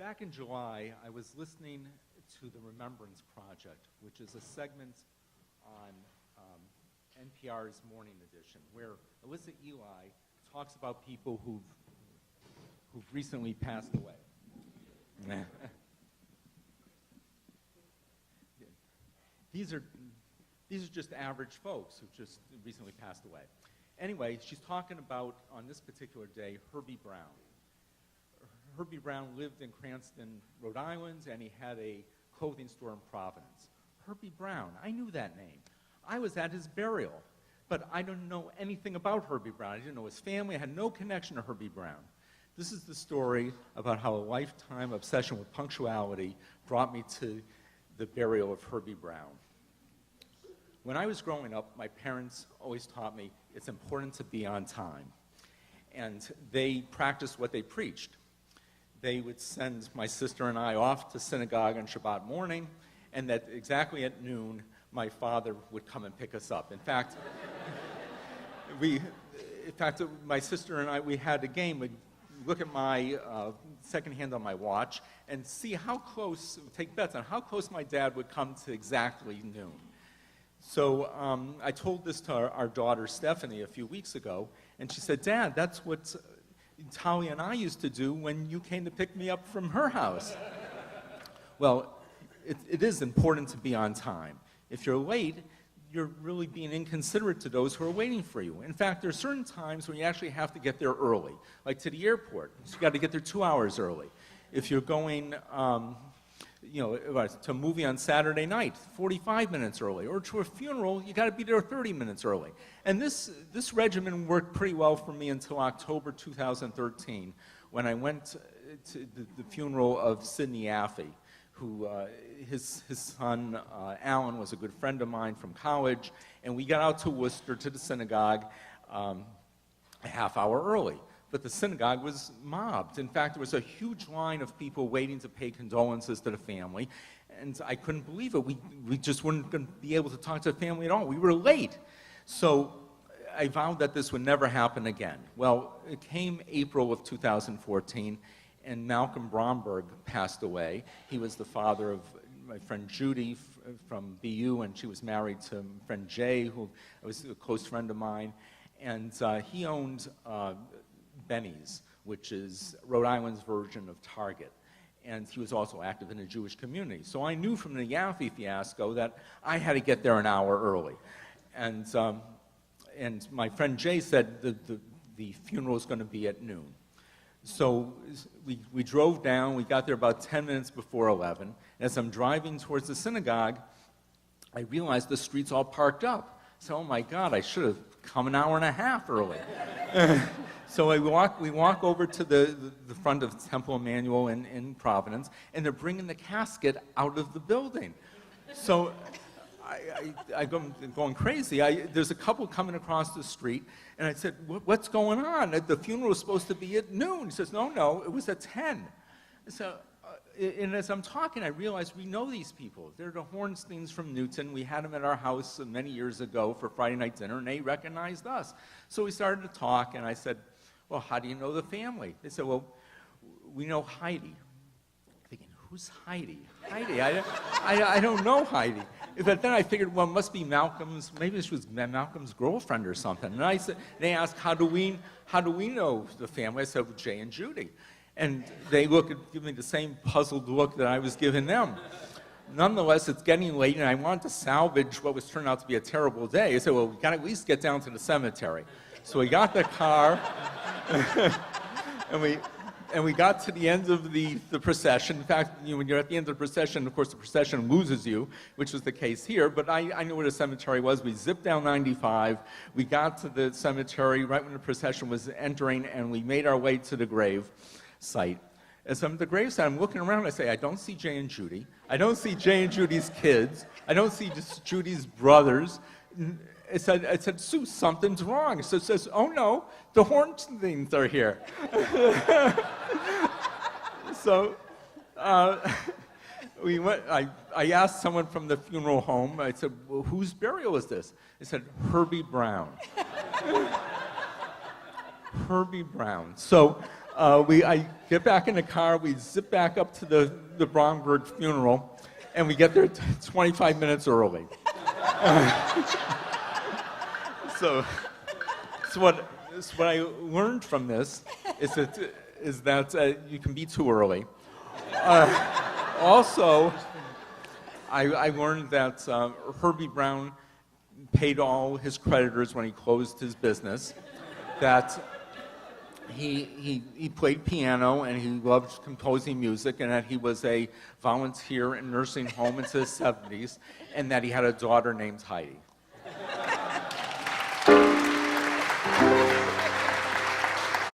Back in July, I was listening to the Remembrance Project, which is a segment on NPR's Morning Edition, where Alyssa Eli talks about people who've recently passed away. These are just average folks who just recently passed away. Anyway, she's talking about, on this particular day, Herbie Brown. Herbie Brown lived in Cranston, Rhode Island, and he had a clothing store in Providence. Herbie Brown, I knew that name. I was at his burial, but I didn't know anything about Herbie Brown. I didn't know his family. I had no connection to Herbie Brown. This is the story about how a lifetime obsession with punctuality brought me to the burial of Herbie Brown. When I was growing up, my parents always taught me it's important to be on time. And they practiced what they preached. They would send my sister and I off to synagogue on Shabbat morning, and that exactly at noon, my father would come and pick us up. In fact, my sister and I, we had a game. We'd look at my second hand on my watch and see how close, take bets on how close my dad would come to exactly noon. So I told this to our daughter, Stephanie, a few weeks ago, and she said, "Dad, that's what Talia and I used to do when you came to pick me up from her house." Well, it is important to be on time. If you're late, you're really being inconsiderate to those who are waiting for you. In fact, there are certain times when you actually have to get there early, like to the airport. So you got to get there 2 hours early. If you're going to a movie on Saturday night, 45 minutes early, or to a funeral, you got to be there 30 minutes early. And this regimen worked pretty well for me until October 2013, when I went to the funeral of Sidney Affey, who his son Alan was a good friend of mine from college, and we got out to Worcester to the synagogue a half hour early. But the synagogue was mobbed. In fact, there was a huge line of people waiting to pay condolences to the family, and I couldn't believe it. We just weren't going to be able to talk to the family at all. We were late. So I vowed that this would never happen again. Well, it came April of 2014, and Malcolm Bromberg passed away. He was the father of my friend Judy from BU, and she was married to my friend Jay, who was a close friend of mine. And he owned Benny's, which is Rhode Island's version of Target. And he was also active in the Jewish community. So I knew from the Yaffe fiasco that I had to get there an hour early. And my friend Jay said the funeral was going to be at noon. So we drove down. We got there about 10 minutes before 11. As I'm driving towards the synagogue, I realized the street's all parked up. So, oh my God, I should have come an hour and a half early. So we walk over to the front of Temple Emmanuel in Providence, and they're bringing the casket out of the building. So I'm going crazy. There's a couple coming across the street, and I said, "What's going on? The funeral was supposed to be at noon." He says, No, it was at 10. So, and as I'm talking, I realize we know these people. They're the Hornsteins from Newton. We had them at our house many years ago for Friday night dinner, and they recognized us. So we started to talk, and I said, "Well, how do you know the family?" They said, "Well, we know Heidi." I'm thinking, who's Heidi? Heidi? I don't know Heidi. But then I figured, well, it must be Malcolm's. Maybe this was Malcolm's girlfriend or something. And they asked, how do we know the family? I said, well, Jay and Judy. And they give me the same puzzled look that I was giving them. Nonetheless, it's getting late, and I wanted to salvage what was turned out to be a terrible day. I said, well, we got to at least get down to the cemetery. So we got the car, and we got to the end of the procession. In fact, when you're at the end of the procession, of course, the procession loses you, which was the case here. But I knew where the cemetery was. We zipped down 95. We got to the cemetery right when the procession was entering, and we made our way to the grave site. As I'm at the gravesite, I'm looking around, and I say, I don't see Jay and Judy. I don't see Jay and Judy's kids. I don't see just Judy's brothers. I said, Sue, something's wrong. So it says, oh no, the Hornsteins are here. So we went. I asked someone from the funeral home. I said, well, whose burial is this? They said, Herbie Brown. Herbie Brown. So I get back in the car, we zip back up to the Bromberg funeral, and we get there 25 minutes early. So what I learned from this is that you can be too early. Also, I learned that Herbie Brown paid all his creditors when he closed his business, that he played piano and he loved composing music, and that he was a volunteer in a nursing home into his 70s, and that he had a daughter named Heidi.